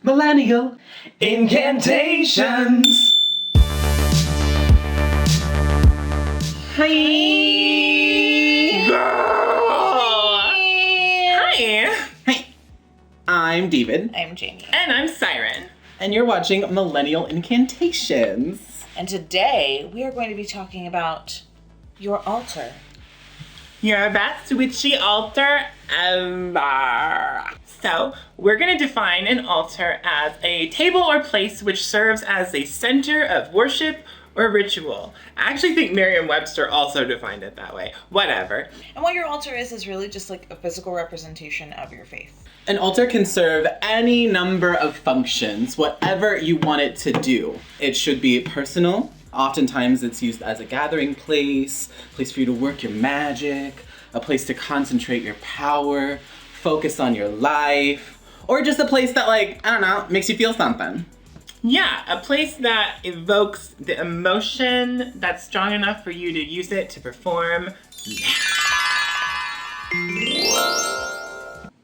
Millennial Incantations. Hi. Hi. Hi. I'm David. I'm Jamie. And I'm Siren. And you're watching Millennial Incantations. And today we are going to be talking about your altar. Your best witchy altar ever. So, we're going to define an altar as a table or place which serves as a center of worship or ritual. I actually think Merriam-Webster also defined it that way. Whatever. And what your altar is really just like a physical representation of your faith. An altar can serve any number of functions, whatever you want it to do. It should be personal. Oftentimes it's used as a gathering place for you to work your magic, a place to concentrate your power, focus on your life, or just a place that, makes you feel something. Yeah, a place that evokes the emotion that's strong enough for you to use it to perform.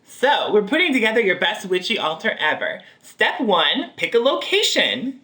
So, we're putting together your best witchy altar ever. Step 1, pick a location.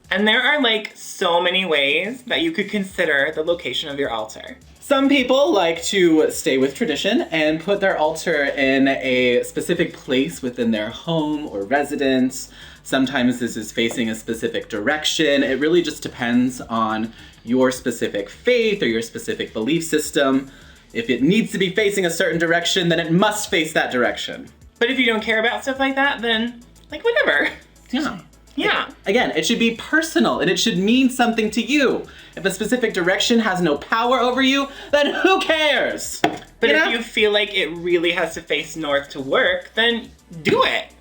And there are so many ways that you could consider the location of your altar. Some people like to stay with tradition and put their altar in a specific place within their home or residence. Sometimes this is facing a specific direction. It really just depends on your specific faith or your specific belief system. If it needs to be facing a certain direction, then it must face that direction. But if you don't care about stuff like that, then whatever. Yeah. Yeah. Again, it should be personal and it should mean something to you. If a specific direction has no power over you, then who cares? But if you feel like it really has to face north to work, then do it.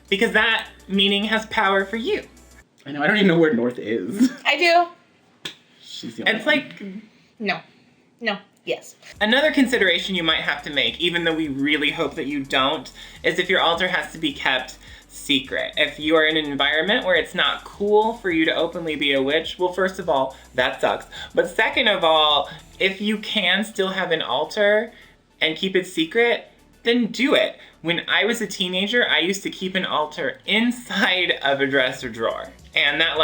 Because that meaning has power for you. I know, I don't even know where north is. I do. She's the only It's one. No. Yes. Another consideration you might have to make, even though we really hope that you don't, is if your altar has to be kept secret. If you are in an environment where it's not cool for you to openly be a witch, well, first of all, that sucks. But second of all, if you can still have an altar and keep it secret, then do it. When I was a teenager, I used to keep an altar inside of a dresser drawer. And that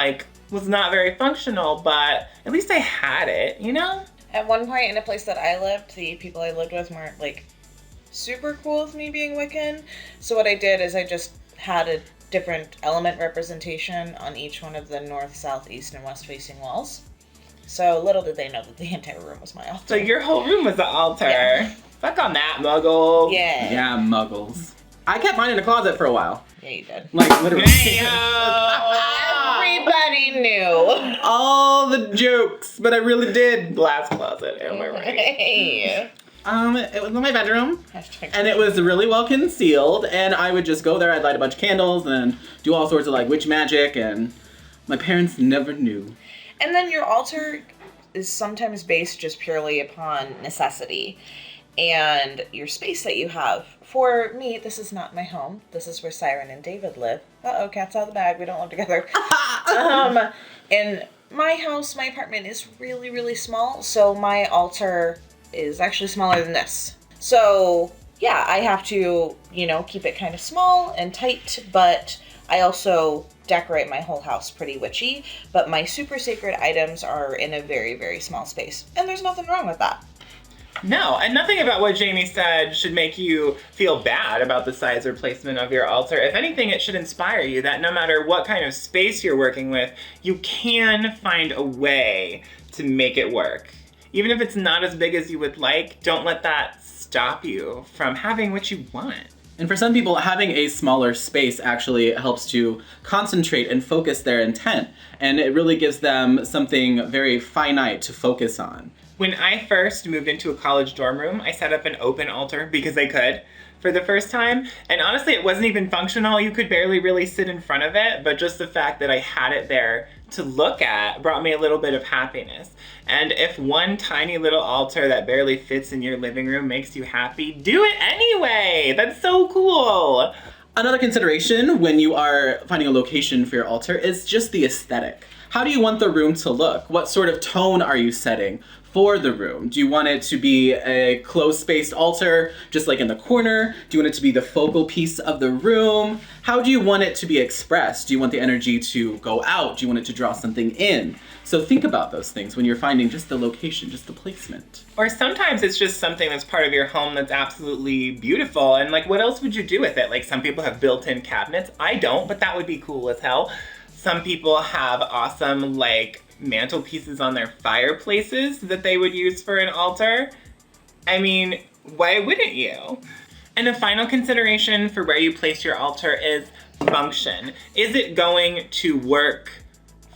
was not very functional, but at least I had it, you know? At one point in a place that I lived, the people I lived with weren't super cool with me being Wiccan. So what I did is I just had a different element representation on each one of the north, south, east, and west facing walls. So little did they know that the entire room was my altar. So your whole room was the altar. Yeah. Fuck on that, muggle. Yeah. Yeah, muggles. I kept mine in a closet for a while. Yeah, you did. Literally. Everybody knew. All the jokes, but I really did. Glass closet, am I right? Hey. It was in my bedroom, Hashtag and it was really well concealed, and I would just go there, I'd light a bunch of candles, and do all sorts of witch magic, and my parents never knew. And then your altar is sometimes based just purely upon necessity and your space that you have. For me, this is not my home. This is where Siren and David live. Uh-oh, cat's out of the bag. We don't live together. In my house, my apartment is really, really small, so my altar is actually smaller than this. So, yeah, I have to, keep it kind of small and tight, but I also decorate my whole house pretty witchy, but my super sacred items are in a very, very small space, and there's nothing wrong with that. No, and nothing about what Jamie said should make you feel bad about the size or placement of your altar. If anything, it should inspire you that no matter what kind of space you're working with, you can find a way to make it work. Even if it's not as big as you would like, don't let that stop you from having what you want. And for some people, having a smaller space actually helps to concentrate and focus their intent, and it really gives them something very finite to focus on. When I first moved into a college dorm room, I set up an open altar because I could for the first time. And honestly, it wasn't even functional. You could barely really sit in front of it, but just the fact that I had it there to look at brought me a little bit of happiness. And if one tiny little altar that barely fits in your living room makes you happy, do it anyway. That's so cool. Another consideration when you are finding a location for your altar is just the aesthetic. How do you want the room to look? What sort of tone are you setting? for the room? Do you want it to be a close-spaced altar, just like in the corner? Do you want it to be the focal piece of the room? How do you want it to be expressed? Do you want the energy to go out? Do you want it to draw something in? So think about those things when you're finding just the location, just the placement. Or sometimes it's just something that's part of your home that's absolutely beautiful. And like, what else would you do with it? Like, some people have built-in cabinets. I don't, but that would be cool as hell. Some people have awesome, like, mantelpieces on their fireplaces that they would use for an altar. I mean, why wouldn't you? And a final consideration for where you place your altar is function. Is it going to work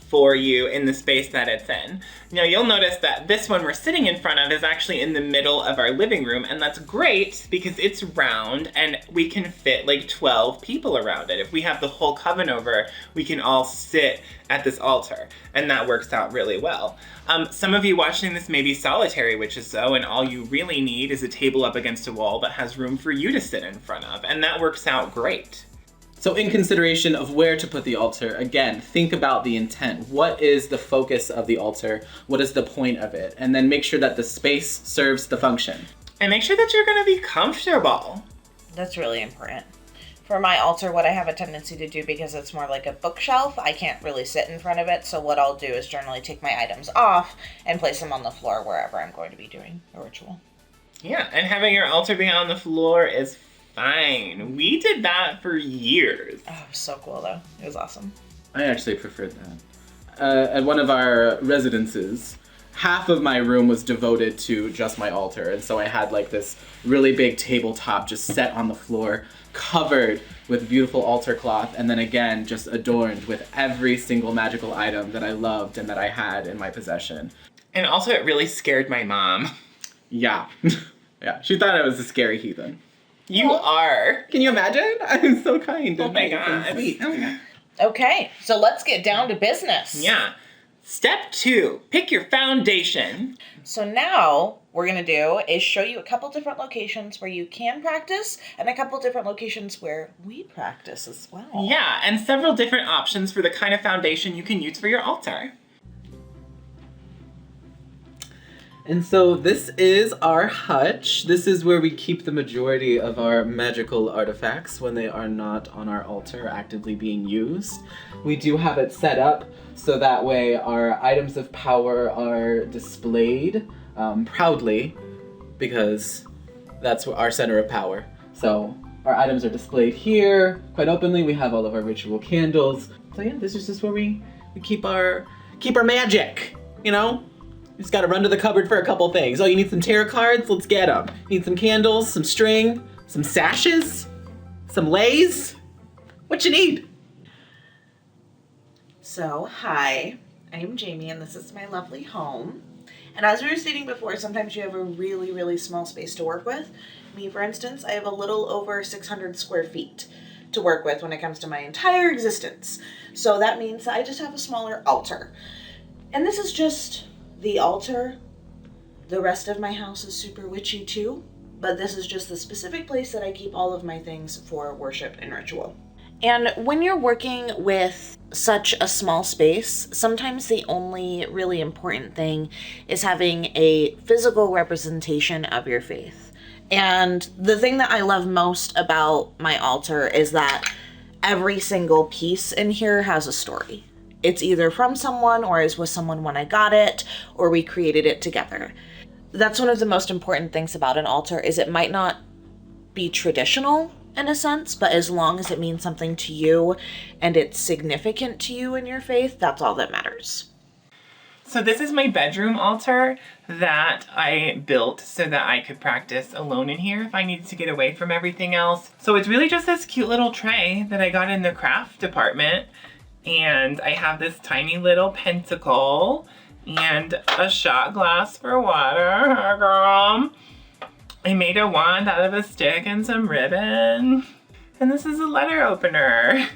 for you in the space that it's in? Now, you'll notice that this one we're sitting in front of is actually in the middle of our living room, and that's great because it's round and we can fit like 12 people around it. If we have the whole coven over, we can all sit at this altar, and that works out really well. Some of you watching this may be solitary witches though, and all you really need is a table up against a wall that has room for you to sit in front of, and that works out great. So in consideration of where to put the altar, again, think about the intent. What is the focus of the altar? What is the point of it? And then make sure that the space serves the function. And make sure that you're gonna be comfortable. That's really important. For my altar, what I have a tendency to do, because it's more like a bookshelf, I can't really sit in front of it. So what I'll do is generally take my items off and place them on the floor wherever I'm going to be doing a ritual. Yeah, and having your altar be on the floor is fine. We did that for years. Oh, it was so cool though. It was awesome. I actually preferred that. At one of our residences, half of my room was devoted to just my altar. And so I had like this really big tabletop just set on the floor, covered with beautiful altar cloth, and then again, just adorned with every single magical item that I loved and that I had in my possession. And also it really scared my mom. Yeah. Yeah, she thought I was a scary heathen. You are. Can you imagine? I'm so kind. Oh and my nice and God. sweet. Oh my God. Okay, so let's get down to business. Yeah. Step 2, pick your foundation. So now we're going to do is show you a couple different locations where you can practice and a couple different locations where we practice as well. Yeah, and several different options for the kind of foundation you can use for your altar. And so this is our hutch. This is where we keep the majority of our magical artifacts when they are not on our altar actively being used. We do have it set up so that way our items of power are displayed proudly, because that's our center of power. So our items are displayed here quite openly. We have all of our ritual candles. So yeah, this is just where we keep our magic, you know? You just gotta run to the cupboard for a couple things. Oh, you need some tarot cards? Let's get them. You need some candles, some string, some sashes, some lays? What you need? So, hi, I'm Jamie and this is my lovely home. And as we were stating before, sometimes you have a really, really small space to work with. Me, for instance, I have a little over 600 square feet to work with when it comes to my entire existence. So that means that I just have a smaller altar. And this is just the altar. The rest of my house is super witchy too, but this is just the specific place that I keep all of my things for worship and ritual. And when you're working with such a small space, sometimes the only really important thing is having a physical representation of your faith. And the thing that I love most about my altar is that every single piece in here has a story. It's either from someone or is with someone when I got it, or we created it together. That's one of the most important things about an altar is it might not be traditional in a sense, but as long as it means something to you and it's significant to you in your faith, that's all that matters. So this is my bedroom altar that I built so that I could practice alone in here if I needed to get away from everything else. So it's really just this cute little tray that I got in the craft department. And I have this tiny little pentacle and a shot glass for water. Girl. I made a wand out of a stick and some ribbon. And this is a letter opener.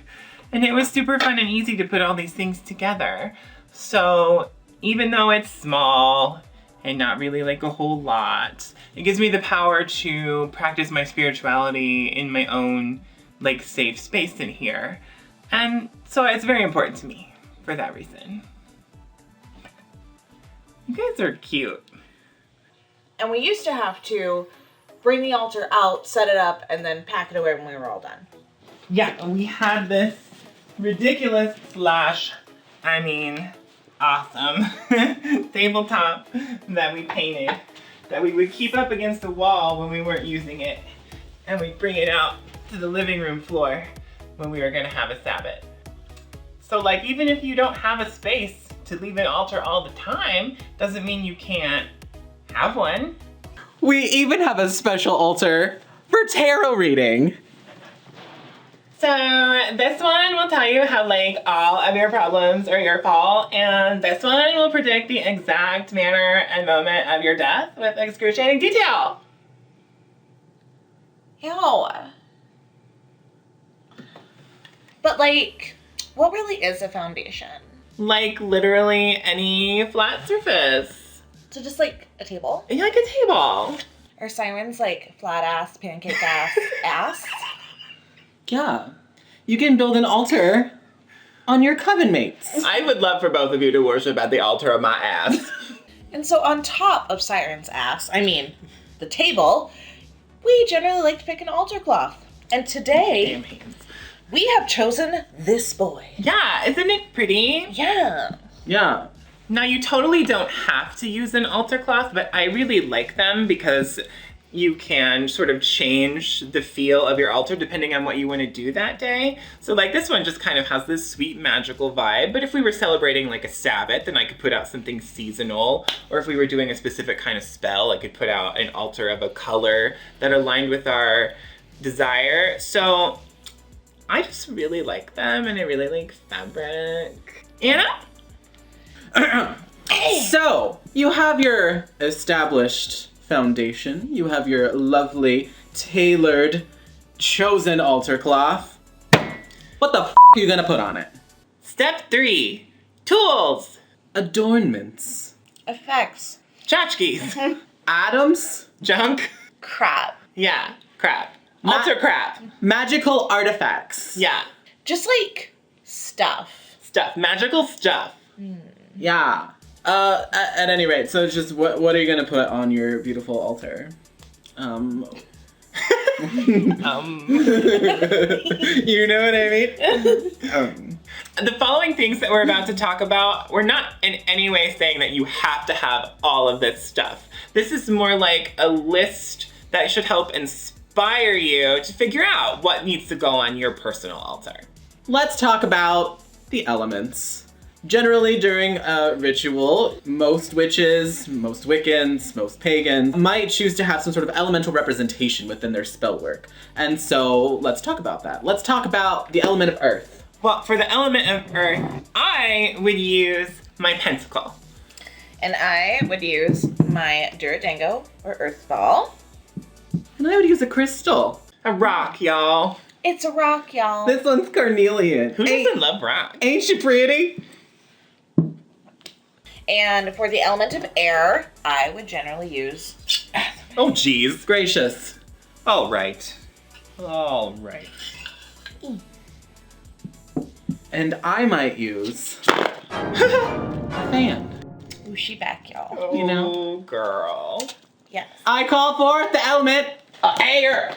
And it was super fun and easy to put all these things together. So even though it's small and not really like a whole lot, it gives me the power to practice my spirituality in my own like safe space in here. And so it's very important to me for that reason. You guys are cute. And we used to have to bring the altar out, set it up, and then pack it away when we were all done. Yeah, we had this ridiculous awesome tabletop that we painted that we would keep up against the wall when we weren't using it. And we'd bring it out to the living room floor when we were gonna have a Sabbath. So like, even if you don't have a space to leave an altar all the time, doesn't mean you can't have one. We even have a special altar for tarot reading. So this one will tell you how like all of your problems are your fault, and this one will predict the exact manner and moment of your death with excruciating detail. Ew. But like, what really is a foundation? Like literally any flat surface. So just like a table? Yeah, like a table. Or Siren's like flat ass, pancake ass, ass? Yeah. You can build an altar on your coven mates. I would love for both of you to worship at the altar of my ass. And so on top of Siren's ass, the table, we generally like to pick an altar cloth. And today, Damn hands. we have chosen this boy. Yeah, isn't it pretty? Yeah. Yeah. Now you totally don't have to use an altar cloth, but I really like them because you can sort of change the feel of your altar depending on what you want to do that day. So like this one just kind of has this sweet magical vibe, but if we were celebrating like a Sabbath, then I could put out something seasonal, or if we were doing a specific kind of spell, I could put out an altar of a color that aligned with our desire. So I just really like them, and I really like fabric. Anna? So, you have your established foundation. You have your lovely, tailored, chosen altar cloth. What the f*** are you gonna put on it? Step 3, tools. Adornments. Effects. Tchotchkes. Atoms. Junk. Crap. Yeah, crap. Altar crap. Magical artifacts. Yeah. Just like stuff. Stuff. Magical stuff. Yeah. At any rate, so it's just what are you gonna put on your beautiful altar? You know what I mean? The following things that we're about to talk about, we're not in any way saying that you have to have all of this stuff. This is more like a list that should help inspire you to figure out what needs to go on your personal altar. Let's talk about the elements. Generally, during a ritual, most witches, most Wiccans, most Pagans might choose to have some sort of elemental representation within their spell work. And so, let's talk about that. Let's talk about the element of earth. Well, for the element of earth, I would use my pentacle. And I would use my Duradango or Earth Ball. And I would use a crystal. A rock, y'all. It's a rock, y'all. This one's carnelian. Who doesn't love rock? Ain't she pretty? And for the element of air, I would generally use... Oh, geez. Gracious. All right. And I might use a fan. Ooh, she back, y'all. You know? Oh, girl. Yes. I call forth the element of air.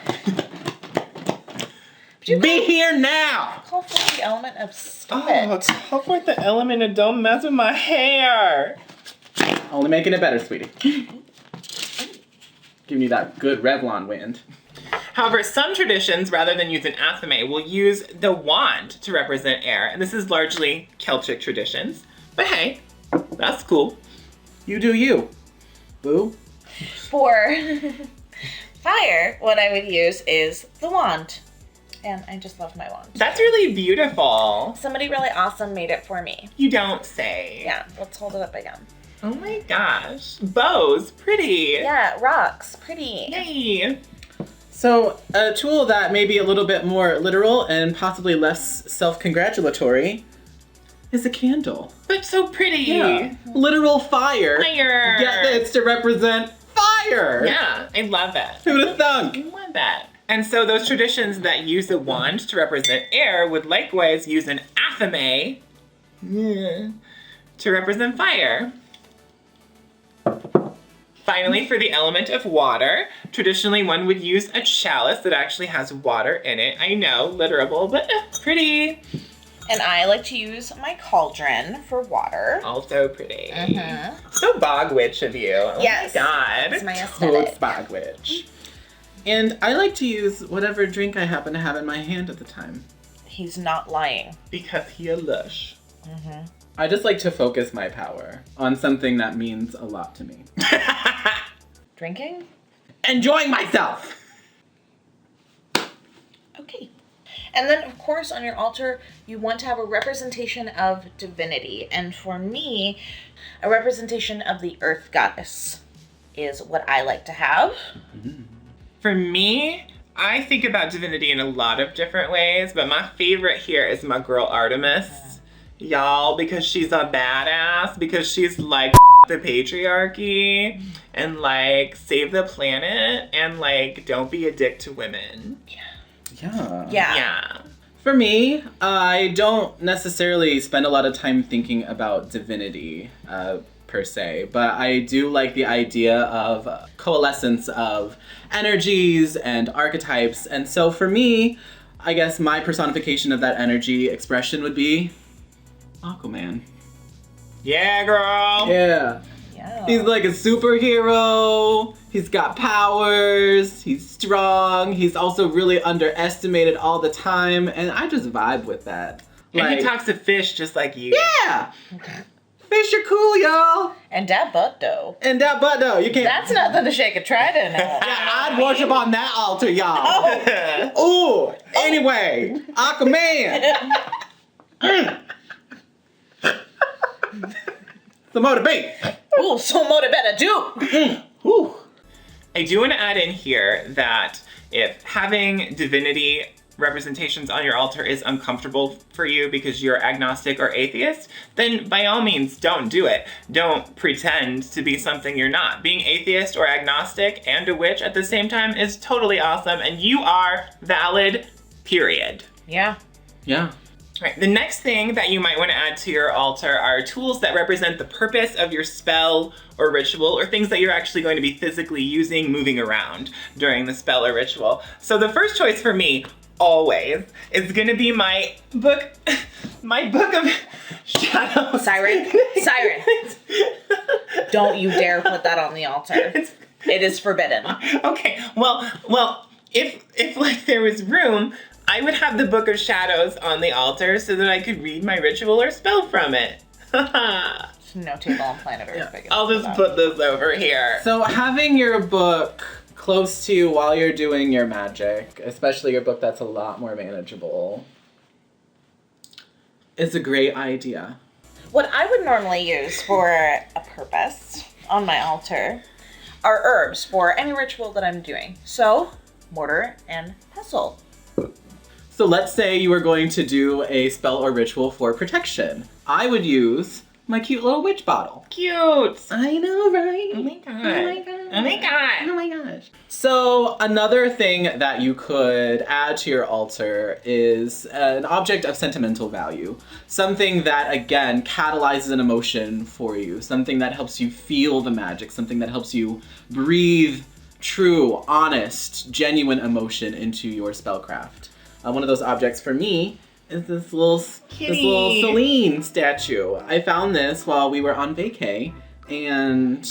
Be here now. Call for the element of stop Oh, it. talk with the element and don't mess with my hair. Only making it better, sweetie. Giving you that good Revlon wind. However, some traditions, rather than use an athame, will use the wand to represent air. And this is largely Celtic traditions. But hey, that's cool. You do you. Boo. For fire, what I would use is the wand. And I just love my wand. That's really beautiful. Somebody really awesome made it for me. You don't say. Yeah, let's hold it up again. Oh my gosh. Bows, pretty. Yeah, rocks, pretty. Yay. So, a tool that may be a little bit more literal and possibly less self-congratulatory is a candle. But so pretty. Yeah. Literal fire. Fire. Get this to represent fire. Yeah, I love it. Who would have thunk? I love that. And so those traditions that use a wand to represent air would likewise use an athame to represent fire. Finally, for the element of water, traditionally one would use a chalice that actually has water in it. I know, literable, but pretty. And I like to use my cauldron for water. Also pretty. Mm-hmm. So bog witch of you. Oh Yes. my god. It's my Toad aesthetic. spog witch. And I like to use whatever drink I happen to have in my hand at the time. He's not lying. Because he a lush. Mm-hmm. I just like to focus my power on something that means a lot to me. Drinking? Enjoying myself! Okay. And then, of course, on your altar, you want to have a representation of divinity. And for me, a representation of the earth goddess is what I like to have. For me, I think about divinity in a lot of different ways, but my favorite here is my girl Artemis. Y'all, because she's a badass, because she's like the patriarchy and like save the planet and like don't be a dick to women. Yeah. Yeah. For me, I don't necessarily spend a lot of time thinking about divinity per se, but I do like the idea of coalescence of energies and archetypes. And so for me, I guess my personification of that energy expression would be Aquaman. Yeah, girl. Yeah. Yeah. He's like a superhero. He's got powers. He's strong. He's also really underestimated all the time. And I just vibe with that. And he talks to fish just like you. Yeah! Fish are cool, y'all. And that butt, though. And that butt, though. You can't. That's nothing to shake a trident at. I'd worship on that altar, y'all. Ooh. Anyway, Aquaman. Some more to be. Ooh, so more better do. Ooh. I do want to add in here that if having divinity representations on your altar is uncomfortable for you because you're agnostic or atheist, then by all means don't do it. Don't pretend to be something you're not. Being atheist or agnostic and a witch at the same time is totally awesome, and you are valid, period. Yeah. Yeah. Right. The next thing that you might want to add to your altar are tools that represent the purpose of your spell or ritual, or things that you're actually going to be physically using, moving around during the spell or ritual. So the first choice for me, always, is going to be my book of shadows. Siren. Don't you dare put that on the altar. It is forbidden. Okay. Well, if like there was room, I would have the Book of Shadows on the altar so that I could read my ritual or spell from it. No table on planet Earth big enough I'll for just that. put this over here. So having your book close to you while you're doing your magic, especially your book that's a lot more manageable, is a great idea. What I would normally use for a purpose on my altar are herbs for any ritual that I'm doing. So, mortar and pestle. So let's say you were going to do a spell or ritual for protection. I would use my cute little witch bottle. Cute. I know, right? Oh my god. Oh my god. Oh my god. Oh my gosh. So another thing that you could add to your altar is an object of sentimental value. Something that, again, catalyzes an emotion for you. Something that helps you feel the magic. Something that helps you breathe true, honest, genuine emotion into your spellcraft. One of those objects for me is this little Celine statue. I found this while we were on vacay, and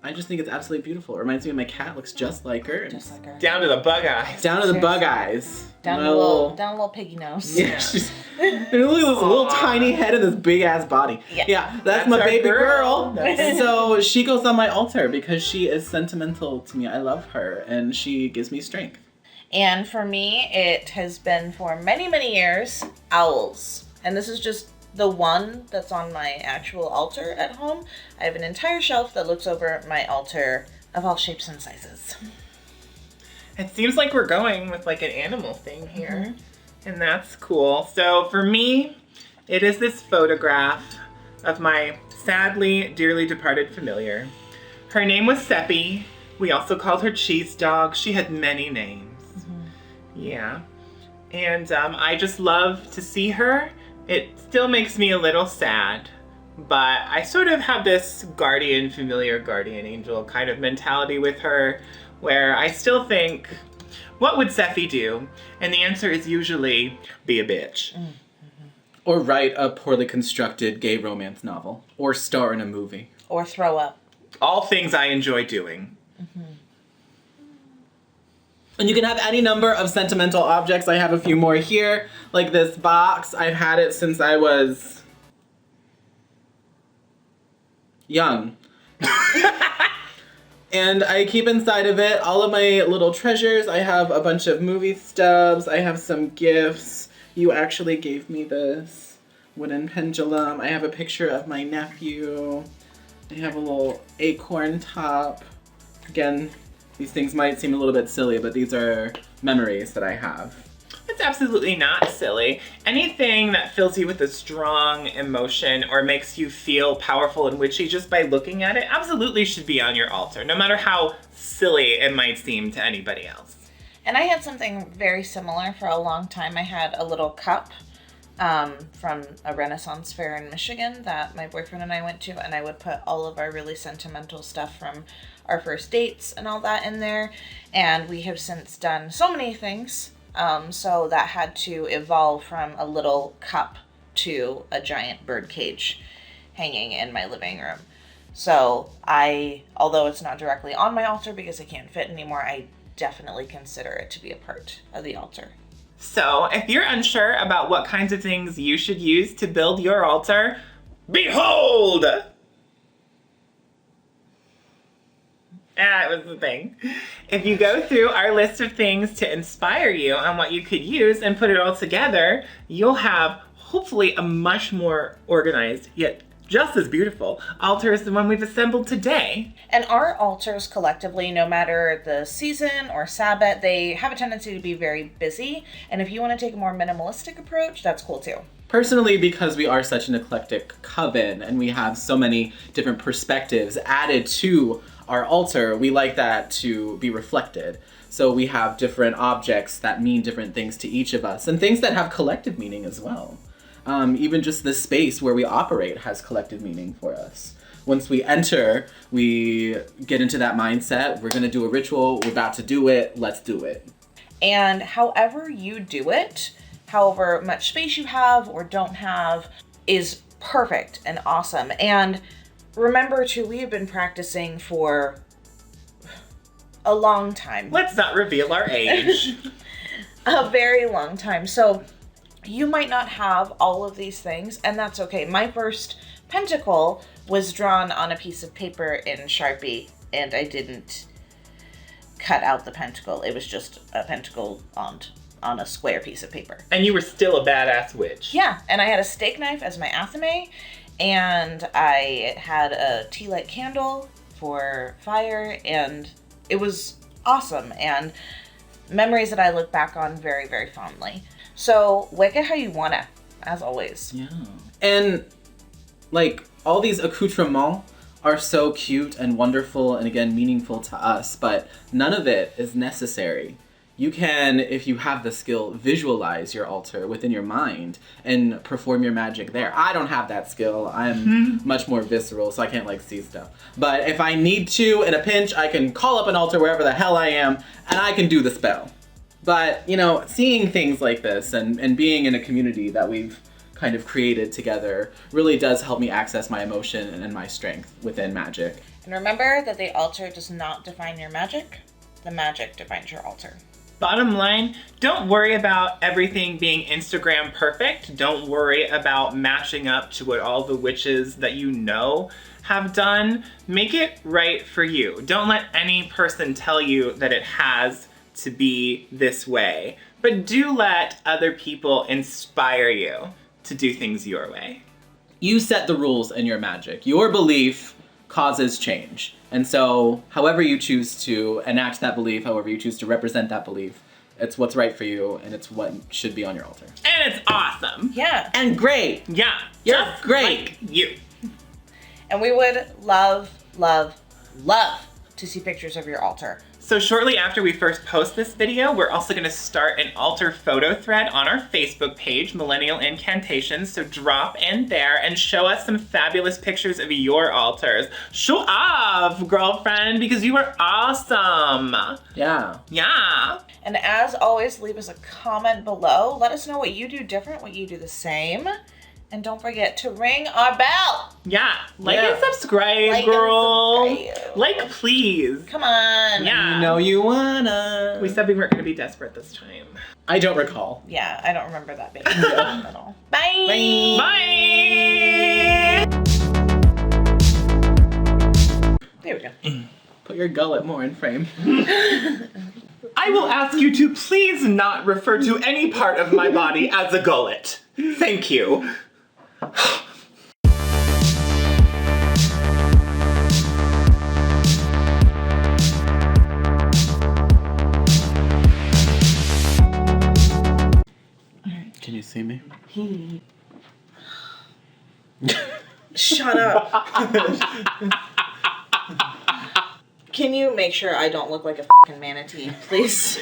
I just think it's absolutely beautiful. It reminds me of my cat. Looks just like her. Just like her. Down to the bug eyes. Down to the bug eyes. Down My a little piggy nose. Yeah, she's, and look at this little tiny head and this big ass body. Yeah. That's my our baby girl. girl. So she goes on my altar because she is sentimental to me. I love her, and she gives me strength. And for me, it has been for many, many years, owls. And this is just the one that's on my actual altar at home. I have an entire shelf that looks over my altar of all shapes and sizes. It seems like we're going with like an animal thing here. And that's cool. So for me, it is this photograph of my sadly, dearly departed familiar. Her name was Seppi. We also called her Cheese Dog. She had many names. Yeah. And I just love to see her. It still makes me a little sad but I sort of have this guardian, familiar guardian angel kind of mentality with her, where I still think, what would Sephi do? And the answer is usually, be a bitch. Or write a poorly constructed gay romance novel. Or star in a movie. Or throw up. All things I enjoy doing. And you can have any number of sentimental objects. I have a few more here. Like this box. I've had it since I was young. And I keep inside of it all of my little treasures. I have a bunch of movie stubs. I have some gifts. You actually gave me this wooden pendulum. I have a picture of my nephew. I have a little acorn top. Again, these things might seem a little bit silly, but these are memories that I have. It's absolutely not silly. Anything that fills you with a strong emotion or makes you feel powerful and witchy just by looking at it absolutely should be on your altar, no matter how silly it might seem to anybody else. And I had something very similar for a long time. I had a little cup from a Renaissance fair in Michigan that my boyfriend and I went to, and I would put all of our really sentimental stuff from our first dates and all that in there. And we have since done so many things. So that had to evolve from a little cup to a giant bird cage hanging in my living room. So although it's not directly on my altar because I can't fit anymore, I definitely consider it to be a part of the altar. So if you're unsure about what kinds of things you should use to build your altar, behold! That was the thing. If you go through our list of things to inspire you on what you could use and put it all together, you'll have hopefully a much more organized, yet just as beautiful altar as the one we've assembled today. And our altars collectively, no matter the season or Sabbath, they have a tendency to be very busy. And if you want to take a more minimalistic approach, that's cool too. Personally, because we are such an eclectic coven and we have so many different perspectives added to our altar, we like that to be reflected. So we have different objects that mean different things to each of us and things that have collective meaning as well. Even just this space where we operate has collective meaning for us. Once we enter, we get into that mindset. We're going to do a ritual. We're about to do it. Let's do it. And however you do it, however much space you have or don't have, is perfect and awesome. And remember too, we have been practicing for a long time. Let's not reveal our age. A very long time. So you might not have all of these things, and that's okay. My first pentacle was drawn on a piece of paper in Sharpie, and I didn't cut out the pentacle. It was just a pentacle on a square piece of paper. And you were still a badass witch. Yeah, and I had a steak knife as my athame, and I had a tea light candle for fire, and it was awesome, and memories that I look back on very, very fondly. So, wake it how you wanna, as always. Yeah. And, like, all these accoutrements are so cute and wonderful and, again, meaningful to us, but none of it is necessary. You can, if you have the skill, visualize your altar within your mind and perform your magic there. I don't have that skill. I'm much more visceral, so I can't, like, see stuff. But if I need to, in a pinch, I can call up an altar wherever the hell I am, and I can do the spell. But, you know, seeing things like this and being in a community that we've kind of created together really does help me access my emotion and my strength within magic. And remember that the altar does not define your magic. The magic defines your altar. Bottom line, don't worry about everything being Instagram perfect. Don't worry about matching up to what all the witches that you know have done. Make it right for you. Don't let any person tell you that it has to be this way, but do let other people inspire you to do things your way. You set the rules in your magic. Your belief causes change. And so however you choose to enact that belief, however you choose to represent that belief, it's what's right for you and it's what should be on your altar. And it's awesome. Yeah. And great. Yeah. You're just great. like you. And we would love, love, love to see pictures of your altar. So shortly after we first post this video, we're also going to start an altar photo thread on our Facebook page, Millennial Incantations. So drop in there and show us some fabulous pictures of your altars. Show off, girlfriend, because you are awesome. Yeah. Yeah. And as always, leave us a comment below. Let us know what you do different, what you do the same. And don't forget to ring our bell. Yeah. Like Yeah. and subscribe, Like and girl. subscribe. Like, please. Come on. Yeah. You know you wanna. We said we weren't going to be desperate this time. I don't recall. Yeah, I don't remember that being at all. Bye. Bye. There we go. Put your gullet more in frame. I will ask you to please not refer to any part of my body as a gullet. Thank you. Can you see me? Shut up. Can you make sure I don't look like a fucking manatee, please?